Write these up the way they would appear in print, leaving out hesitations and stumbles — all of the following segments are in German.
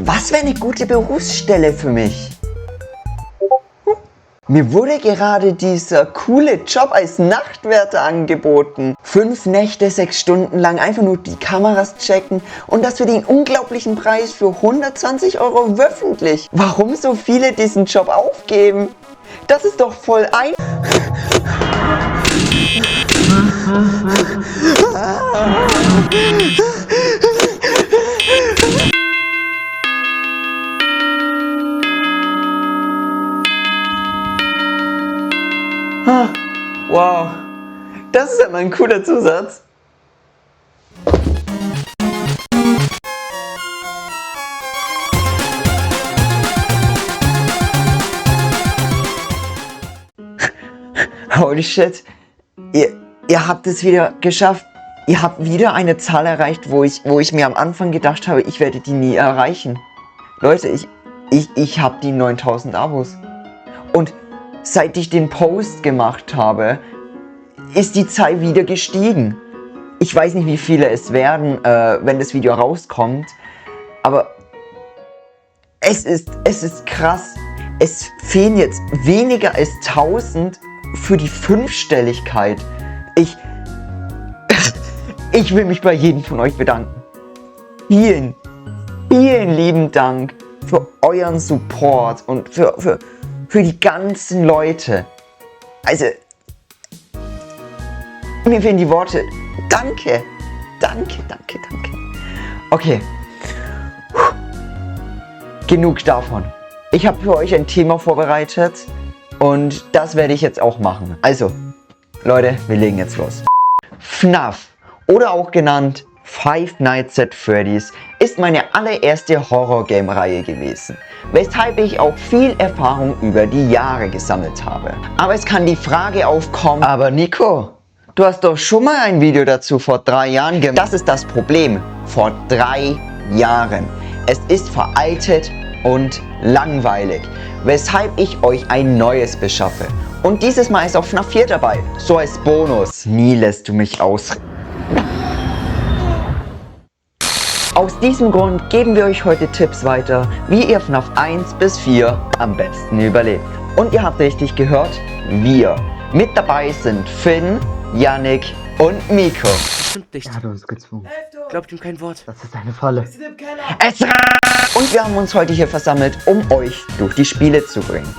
Was wäre eine gute Berufsstelle für mich? Mir wurde gerade dieser coole Job als Nachtwärter angeboten. 5 Nächte, 6 Stunden lang einfach nur die Kameras checken und das für den unglaublichen Preis für 120 € wöchentlich. Warum so viele diesen Job aufgeben? Das ist doch voll ein... Wow, das ist ja mal ein cooler Zusatz. Holy shit, ihr habt es wieder geschafft. Ihr habt wieder eine Zahl erreicht, wo ich mir am Anfang gedacht habe, ich werde die nie erreichen. Leute, ich habe die 9000 Abos. Und seit ich den Post gemacht habe, ist die Zahl wieder gestiegen. Ich weiß nicht, wie viele es werden, wenn das Video rauskommt, aber es ist krass. Es fehlen jetzt weniger als 1000 für die 5-Stelligkeit. Ich will mich bei jedem von euch bedanken. Vielen lieben Dank für euren Support und für die ganzen Leute. Also, mir fehlen die Worte. Danke. Okay. Genug davon. Ich habe für euch ein Thema vorbereitet und das werde ich jetzt auch machen. Also, Leute, wir legen jetzt los. FNAF oder auch genannt Five Nights at Freddy's ist meine allererste Horror-Game-Reihe gewesen, weshalb ich auch viel Erfahrung über die Jahre gesammelt habe. Aber es kann die Frage aufkommen, aber Nico, du hast doch schon mal ein Video dazu vor 3 Jahren gemacht. Das ist das Problem, vor 3 Jahren. Es ist veraltet und langweilig, weshalb ich euch ein neues beschaffe. Und dieses Mal ist auch FNAF 4 dabei, so als Bonus. Nie lässt du mich aus. Aus diesem Grund geben wir euch heute Tipps weiter, wie ihr FNAF 1 bis 4 am besten überlebt. Und ihr habt richtig gehört, wir. Mit dabei sind Finn, Yannick und Miko. Stimmt nicht. Er hat uns gezwungen. Glaubt ihm kein Wort. Das ist eine Falle. Und wir haben uns heute hier versammelt, um euch durch die Spiele zu bringen.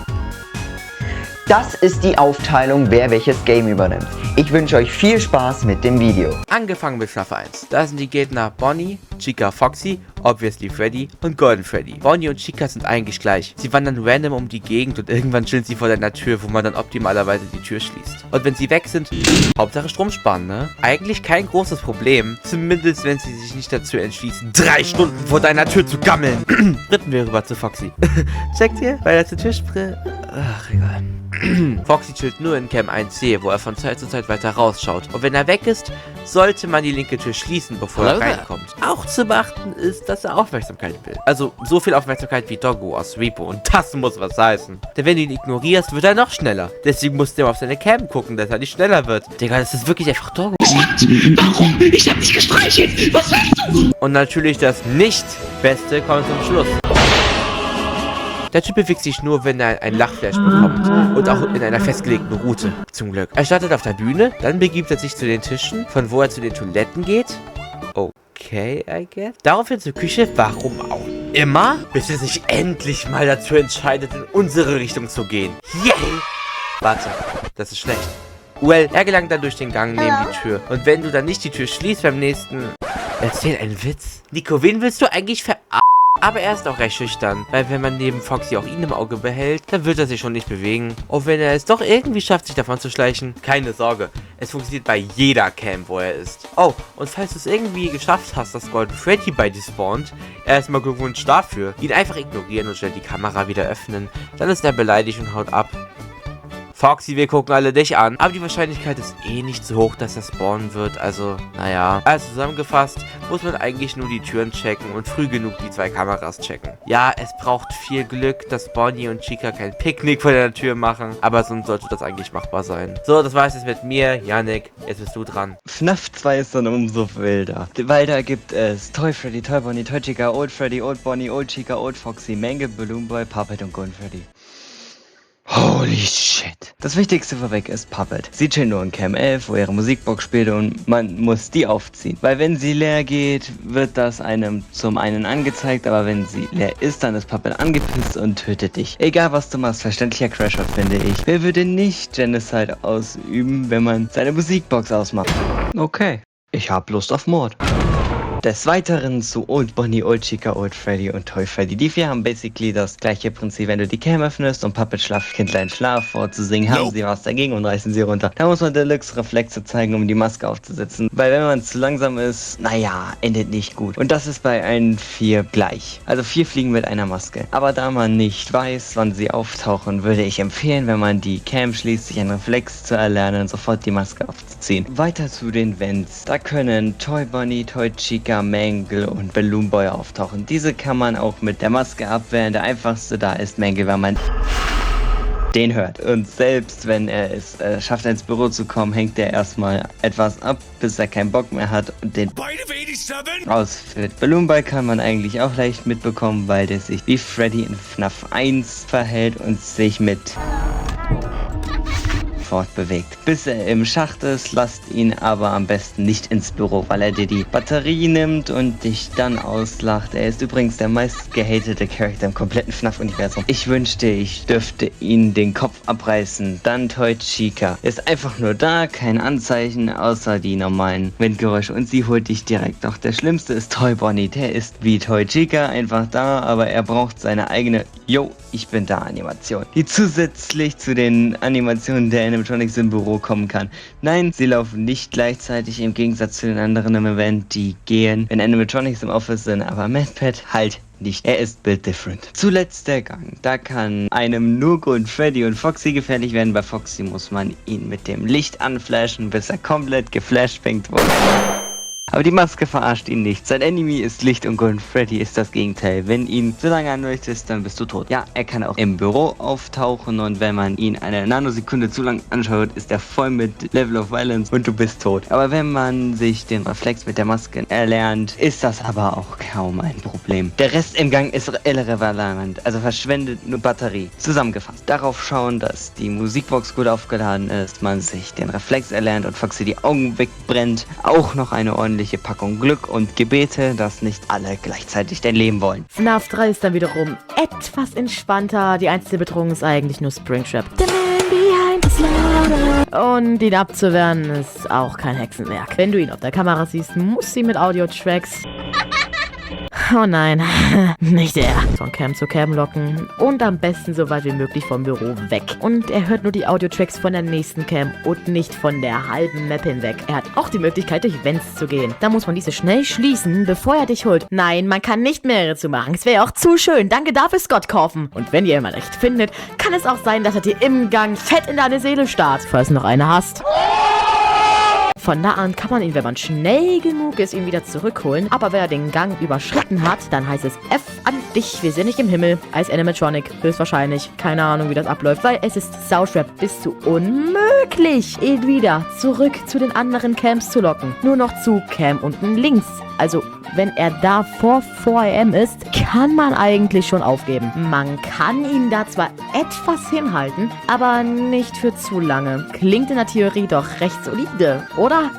Das ist die Aufteilung, wer welches Game übernimmt. Ich wünsche euch viel Spaß mit dem Video. Angefangen mit FNAF 1. Da sind die Gegner Bonnie, Chica, Foxy, Obviously Freddy und Golden Freddy. Bonnie und Chica sind eigentlich gleich. Sie wandern random um die Gegend und irgendwann chillen sie vor deiner Tür, wo man dann optimalerweise die Tür schließt. Und wenn sie weg sind, Hauptsache Strom sparen, ne? Eigentlich kein großes Problem. Zumindest wenn sie sich nicht dazu entschließen, 3 Stunden vor deiner Tür zu gammeln. Ritten wir rüber zu Foxy. Checkt ihr? Weil er zur Tür springt. Ach, egal. Foxy chillt nur in Cam 1C, wo er von Zeit zu Zeit weiter rausschaut. Und wenn er weg ist, sollte man die linke Tür schließen, bevor er reinkommt. Auch zu beachten ist, dass er Aufmerksamkeit will. Also so viel Aufmerksamkeit wie Doggo aus Repo. Und das muss was heißen. Denn wenn du ihn ignorierst, wird er noch schneller. Deswegen musst du immer auf seine Cam gucken, dass er nicht schneller wird. Digga, das ist wirklich einfach Doggo. Warum? Ich hab dich gestreichelt. Was willst du? Und natürlich das Nicht-Beste kommt zum Schluss. Der Typ bewegt sich nur, wenn er ein Lachflash bekommt. Und auch in einer festgelegten Route, zum Glück. Er startet auf der Bühne, dann begibt er sich zu den Tischen, von wo er zu den Toiletten geht. Okay, I guess. Daraufhin zur Küche, warum auch immer, bis er sich endlich mal dazu entscheidet, in unsere Richtung zu gehen. Yay! Warte, das ist schlecht. Well, er gelangt dann durch den Gang neben die Tür. Und wenn du dann nicht die Tür schließt beim nächsten... Erzähl einen Witz. Nico, wen willst du eigentlich verarschen? Aber er ist auch recht schüchtern, weil wenn man neben Foxy auch ihn im Auge behält, dann wird er sich schon nicht bewegen. Und wenn er es doch irgendwie schafft, sich davon zu schleichen, keine Sorge, es funktioniert bei jeder Cam, wo er ist. Oh, und falls du es irgendwie geschafft hast, dass Golden Freddy bei dir spawnt, erstmal Glückwunsch dafür. Ihn einfach ignorieren und schnell die Kamera wieder öffnen, dann ist er beleidigt und haut ab. Foxy, wir gucken alle dich an. Aber die Wahrscheinlichkeit ist eh nicht so hoch, dass er spawnen wird. Also, naja. Also zusammengefasst muss man eigentlich nur die Türen checken und früh genug die 2 Kameras checken. Ja, es braucht viel Glück, dass Bonnie und Chica kein Picknick vor der Tür machen. Aber sonst sollte das eigentlich machbar sein. So, das war's jetzt mit mir, Yannick. Jetzt bist du dran. FNAF 2 ist dann umso wilder. Weil da gibt es Toy Freddy, Toy Bonnie, Toy Chica, Old Freddy, Old Bonnie, Old Chica, Old Foxy, Mangle, Balloon Boy, Puppet und Golden Freddy. Holy shit. Das Wichtigste vorweg ist Puppet. Sie chillt nur in Cam 11, wo ihre Musikbox spielt und man muss die aufziehen. Weil wenn sie leer geht, wird das einem zum einen angezeigt, aber wenn sie leer ist, dann ist Puppet angepisst und tötet dich. Egal was du machst, verständlicher Crasher finde ich. Wer würde nicht Genocide ausüben, wenn man seine Musikbox ausmacht? Okay, ich hab Lust auf Mord. Des Weiteren zu Old Bonnie, Old Chica, Old Freddy und Toy Freddy. Die 4 haben basically das gleiche Prinzip. Wenn du die Cam öffnest und Puppet Kindlein Schlaf vorzusingen, haben sie was dagegen und reißen sie runter. Da muss man Deluxe-Reflexe zeigen, um die Maske aufzusetzen. Weil wenn man zu langsam ist, naja, endet nicht gut. Und das ist bei allen 4 gleich. Also 4 fliegen mit einer Maske. Aber da man nicht weiß, wann sie auftauchen, würde ich empfehlen, wenn man die Cam schließt, sich einen Reflex zu erlernen, sofort die Maske aufzuziehen. Weiter zu den Vents. Da können Toy Bonnie, Toy Chica, Mangle und Balloon Boy auftauchen. Diese kann man auch mit der Maske abwehren. Der einfachste da ist Mangle, weil man den hört. Und selbst wenn er es schafft, ins Büro zu kommen, hängt er erstmal etwas ab, bis er keinen Bock mehr hat und den ausführt. Balloon Boy kann man eigentlich auch leicht mitbekommen, weil der sich wie Freddy in FNAF 1 verhält und sich mit fortbewegt. Bis er im Schacht ist, lasst ihn aber am besten nicht ins Büro, weil er dir die Batterie nimmt und dich dann auslacht. Er ist übrigens der meist gehatete Charakter im kompletten FNAF-Universum. Ich wünschte, ich dürfte ihn den Kopf abreißen. Dann Toy Chica. Ist einfach nur da, kein Anzeichen, außer die normalen Windgeräusche und sie holt dich direkt. Doch der schlimmste ist Toy Bonnie. Der ist wie Toy Chica einfach da, aber er braucht seine eigene Yo, ich bin da Animation, die zusätzlich zu den Animationen der Animatronics im Büro kommen kann. Nein, sie laufen nicht gleichzeitig im Gegensatz zu den anderen im Event, die gehen, wenn Animatronics im Office sind, aber MadPat halt nicht. Er ist built different. Zuletzt der Gang. Da kann einem nur Golden Freddy und Foxy gefährlich werden. Bei Foxy muss man ihn mit dem Licht anflashen, bis er komplett geflashbangt wurde. Aber die Maske verarscht ihn nicht. Sein Enemy ist Licht und Golden Freddy ist das Gegenteil. Wenn ihn so lange anleuchtest, dann bist du tot. Ja, er kann auch im Büro auftauchen und wenn man ihn eine Nanosekunde zu lang anschaut, ist er voll mit Level of Violence und du bist tot. Aber wenn man sich den Reflex mit der Maske erlernt, ist das aber auch kaum ein Problem. Der Rest im Gang ist irrelevant, also verschwendet nur Batterie. Zusammengefasst, darauf schauen, dass die Musikbox gut aufgeladen ist, man sich den Reflex erlernt und Foxy die Augen wegbrennt. Auch noch eine ordentliche Packung Glück und Gebete, dass nicht alle gleichzeitig dein Leben wollen. FNAF 3 ist dann wiederum etwas entspannter. Die einzige Bedrohung ist eigentlich nur Springtrap. The man behind the slaughter. Und ihn abzuwehren ist auch kein Hexenwerk. Wenn du ihn auf der Kamera siehst, muss sie mit Audio-Tracks... Oh nein, nicht er. Von Cam zu Cam locken und am besten so weit wie möglich vom Büro weg. Und er hört nur die Audio-Tracks von der nächsten Cam und nicht von der halben Map hinweg. Er hat auch die Möglichkeit, durch Vents zu gehen. Da muss man diese schnell schließen, bevor er dich holt. Nein, man kann nicht mehrere zu machen. Es wäre auch zu schön. Danke dafür, Scott Kaufen. Und wenn ihr ihn mal recht findet, kann es auch sein, dass er dir im Gang fett in deine Seele starrt, falls du noch eine hast. Von da an kann man ihn, wenn man schnell genug ist, ihn wieder zurückholen. Aber wenn er den Gang überschritten hat, dann heißt es F an dich. Wir sind nicht im Himmel. Als Animatronic. Höchstwahrscheinlich. Keine Ahnung, wie das abläuft. Weil es ist sauschwer bis zu unmöglich, ihn wieder zurück zu den anderen Camps zu locken. Nur noch zu Cam unten links. Also, wenn er da vor 4am ist, kann man eigentlich schon aufgeben. Man kann ihn da zwar etwas hinhalten, aber nicht für zu lange. Klingt in der Theorie doch recht solide, oder?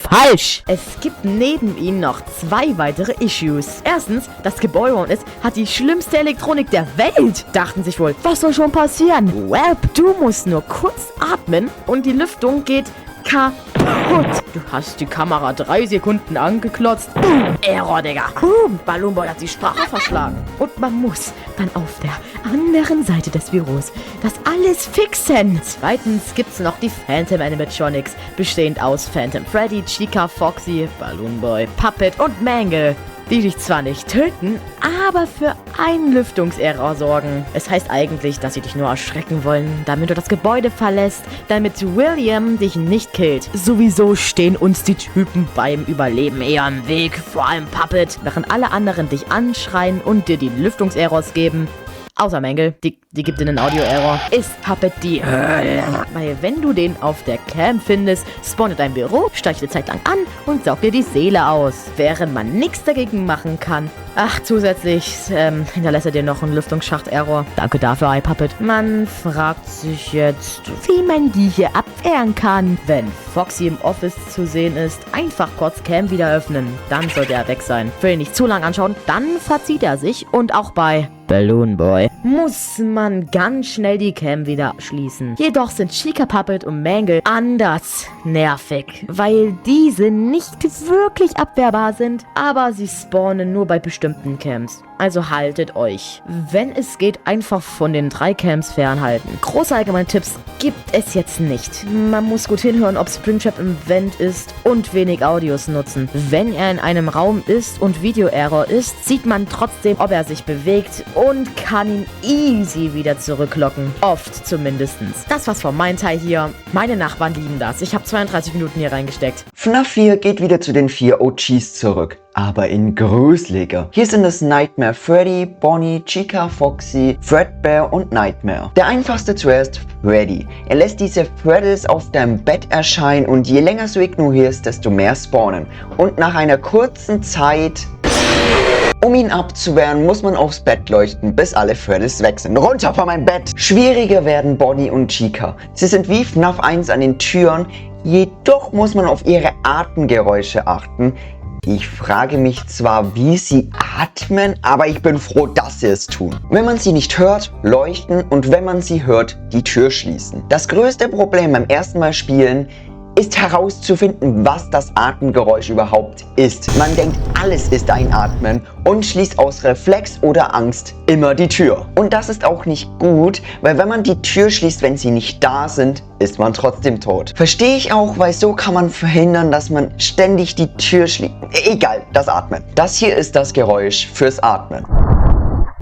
Falsch! Es gibt neben ihm noch 2 weitere Issues. Erstens, das Gebäude, wo man ist, hat die schlimmste Elektronik der Welt. Dachten sich wohl, was soll schon passieren? Well, du musst nur kurz atmen und die Lüftung geht kaputt. Du hast die Kamera 3 Sekunden angeklotzt. Boom, Error, Digga. Boom, Balloon Boy hat die Sprache verschlagen. Und man muss dann auf der anderen Seite des Büros das alles fixen. Zweitens gibt's noch die Phantom Animatronics, bestehend aus Phantom Freddy, Chica, Foxy, Balloon Boy, Puppet und Mangle. die dich zwar nicht töten, aber für einen Lüftungserror sorgen. Es heißt eigentlich, dass sie dich nur erschrecken wollen, damit du das Gebäude verlässt, damit William dich nicht killt. Sowieso stehen uns die Typen beim Überleben eher im Weg, vor allem Puppet, während alle anderen dich anschreien und dir die Lüftungserrors geben. Außer Mangle, die gibt einen Audio-Error. Ist Puppet die Hölle. Weil wenn du den auf der Cam findest, spawnt dein Büro, steigt eine Zeit lang an und saugt dir die Seele aus. Während man nichts dagegen machen kann. Ach, zusätzlich hinterlässt er dir noch einen Lüftungsschacht-Error. Danke dafür, iPuppet. Man fragt sich jetzt, wie man die hier abwehren kann. Wenn Foxy im Office zu sehen ist, einfach kurz Cam wieder öffnen. Dann sollte er weg sein. Will ihn nicht zu lang anschauen, dann verzieht er sich. Und auch bei Balloon Boy muss man ganz schnell die Cam wieder schließen. Jedoch sind Chica, Puppet und Mangle anders nervig, weil diese nicht wirklich abwehrbar sind, aber sie spawnen nur bei bestimmten Cams. Also haltet euch, wenn es geht, einfach von den 3 Cams fernhalten. Große allgemeine Tipps gibt es jetzt nicht. Man muss gut hinhören, ob Springtrap im Vent ist und wenig Audios nutzen. Wenn er in einem Raum ist und Video-Error ist, sieht man trotzdem, ob er sich bewegt und kann ihn easy wieder zurücklocken. Oft zumindestens. Das war's von meinem Teil hier. Meine Nachbarn lieben das. Ich habe 32 Minuten hier reingesteckt. FNAF 4 geht wieder zu den 4 OGs zurück, aber in gruseliger. Hier sind es Nightmare Freddy, Bonnie, Chica, Foxy, Fredbear und Nightmare. Der einfachste zuerst Freddy. Er lässt diese Freddles auf deinem Bett erscheinen und je länger du ignorierst, desto mehr spawnen. Und nach einer kurzen Zeit... Um ihn abzuwehren, muss man aufs Bett leuchten, bis alle Freddles weg sind. Runter von meinem Bett! Schwieriger werden Bonnie und Chica. Sie sind wie FNAF 1 an den Türen, jedoch muss man auf ihre Atemgeräusche achten. Ich frage mich zwar, wie sie atmen, aber ich bin froh, dass sie es tun. Wenn man sie nicht hört, leuchten und wenn man sie hört, die Tür schließen. Das größte Problem beim ersten Mal spielen ist herauszufinden, was das Atemgeräusch überhaupt ist. Man denkt, alles ist ein Atmen und schließt aus Reflex oder Angst immer die Tür. Und das ist auch nicht gut, weil wenn man die Tür schließt, wenn sie nicht da sind, ist man trotzdem tot. Verstehe ich auch, weil so kann man verhindern, dass man ständig die Tür schließt. Egal, das Atmen. Das hier ist das Geräusch fürs Atmen.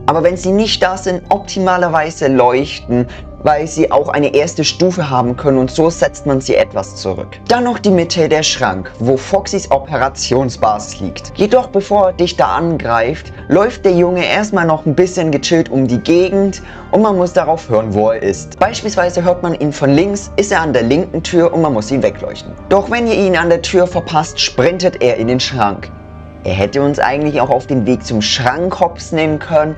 Aber wenn sie nicht da sind, optimalerweise leuchten, weil sie auch eine erste Stufe haben können und so setzt man sie etwas zurück. Dann noch die Mitte, der Schrank, wo Foxys Operationsbasis liegt. Jedoch bevor er dich da angreift, läuft der Junge erstmal noch ein bisschen gechillt um die Gegend und man muss darauf hören, wo er ist. Beispielsweise hört man ihn von links, ist er an der linken Tür und man muss ihn wegleuchten. Doch wenn ihr ihn an der Tür verpasst, sprintet er in den Schrank. Er hätte uns eigentlich auch auf den Weg zum Schrank hops nehmen können,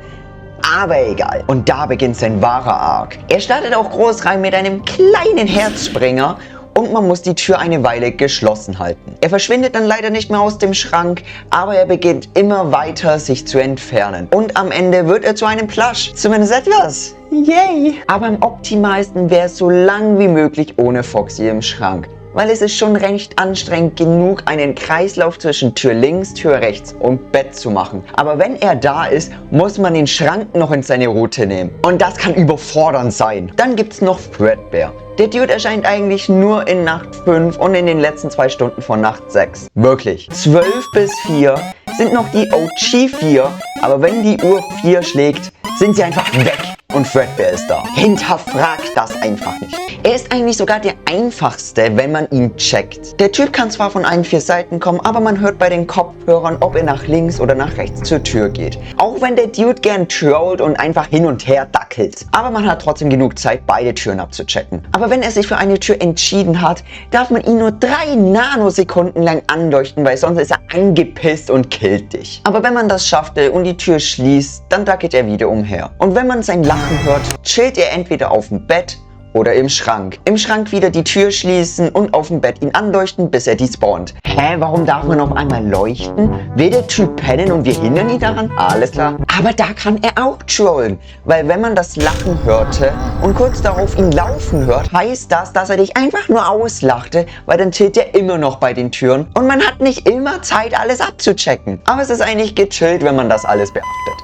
aber egal. Und da beginnt sein wahrer Arc. Er startet auch groß rein mit einem kleinen Herzspringer und man muss die Tür eine Weile geschlossen halten. Er verschwindet dann leider nicht mehr aus dem Schrank, aber er beginnt immer weiter sich zu entfernen. Und am Ende wird er zu einem Plush. Zumindest etwas. Yay! Aber am optimalsten wäre es so lang wie möglich ohne Foxy im Schrank. Weil es ist schon recht anstrengend genug, einen Kreislauf zwischen Tür links, Tür rechts und Bett zu machen. Aber wenn er da ist, muss man den Schrank noch in seine Route nehmen. Und das kann überfordernd sein. Dann gibt's noch Fredbear. Der Dude erscheint eigentlich nur in Nacht 5 und in den letzten 2 Stunden von Nacht 6. Wirklich. 12 bis 4 sind noch die OG 4, aber wenn die Uhr 4 schlägt, sind sie einfach weg. Und Fredbear ist da. Hinterfragt das einfach nicht. Er ist eigentlich sogar der einfachste, wenn man ihn checkt. Der Typ kann zwar von allen 4 Seiten kommen, aber man hört bei den Kopfhörern, ob er nach links oder nach rechts zur Tür geht. Auch wenn der Dude gern trollt und einfach hin und her dackelt. Aber man hat trotzdem genug Zeit, beide Türen abzuchecken. Aber wenn er sich für eine Tür entschieden hat, darf man ihn nur 3 Nanosekunden lang anleuchten, weil sonst ist er angepisst und killt dich. Aber wenn man das schaffte und die Tür schließt, dann dackelt er wieder umher. Und wenn man sein Lachen hört, chillt er entweder auf dem Bett oder im Schrank. Im Schrank wieder die Tür schließen und auf dem Bett ihn anleuchten, bis er despawnt. Hä, warum darf man auf einmal leuchten? Will der Typ pennen und wir hindern ihn daran? Alles klar. Aber da kann er auch trollen. Weil wenn man das Lachen hörte und kurz darauf ihn laufen hört, heißt das, dass er dich einfach nur auslachte, weil dann chillt er immer noch bei den Türen und man hat nicht immer Zeit, alles abzuchecken. Aber es ist eigentlich gechillt, wenn man das alles beachtet.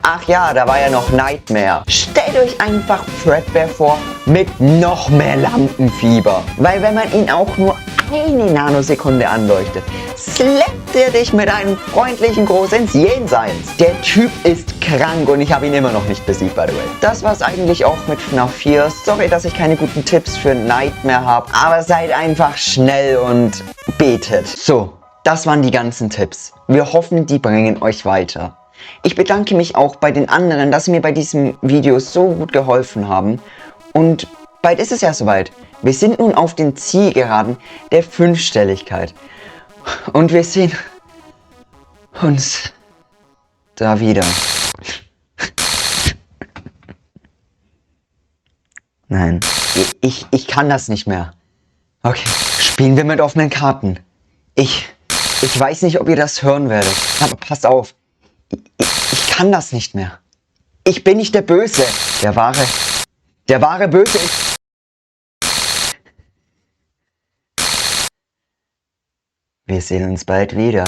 Ach ja, da war ja noch Nightmare. Stellt euch einfach Fredbear vor mit noch mehr Lampenfieber. Weil wenn man ihn auch nur eine Nanosekunde anleuchtet, slappt er dich mit einem freundlichen Gruß ins Jenseits. Der Typ ist krank und ich habe ihn immer noch nicht besiegt, by the way. Das war's eigentlich auch mit FNAF 4. Sorry, dass ich keine guten Tipps für Nightmare habe, aber seid einfach schnell und betet. So, das waren die ganzen Tipps. Wir hoffen, die bringen euch weiter. Ich bedanke mich auch bei den anderen, dass sie mir bei diesem Video so gut geholfen haben. Und bald ist es ja soweit. Wir sind nun auf den Zielgeraden der 5-Stelligkeit. Und wir sehen uns da wieder. Nein, ich kann das nicht mehr. Okay, spielen wir mit offenen Karten. Ich weiß nicht, ob ihr das hören werdet, aber passt auf. Ich kann das nicht mehr. Ich bin nicht der Böse. Der wahre Böse ist... Wir sehen uns bald wieder.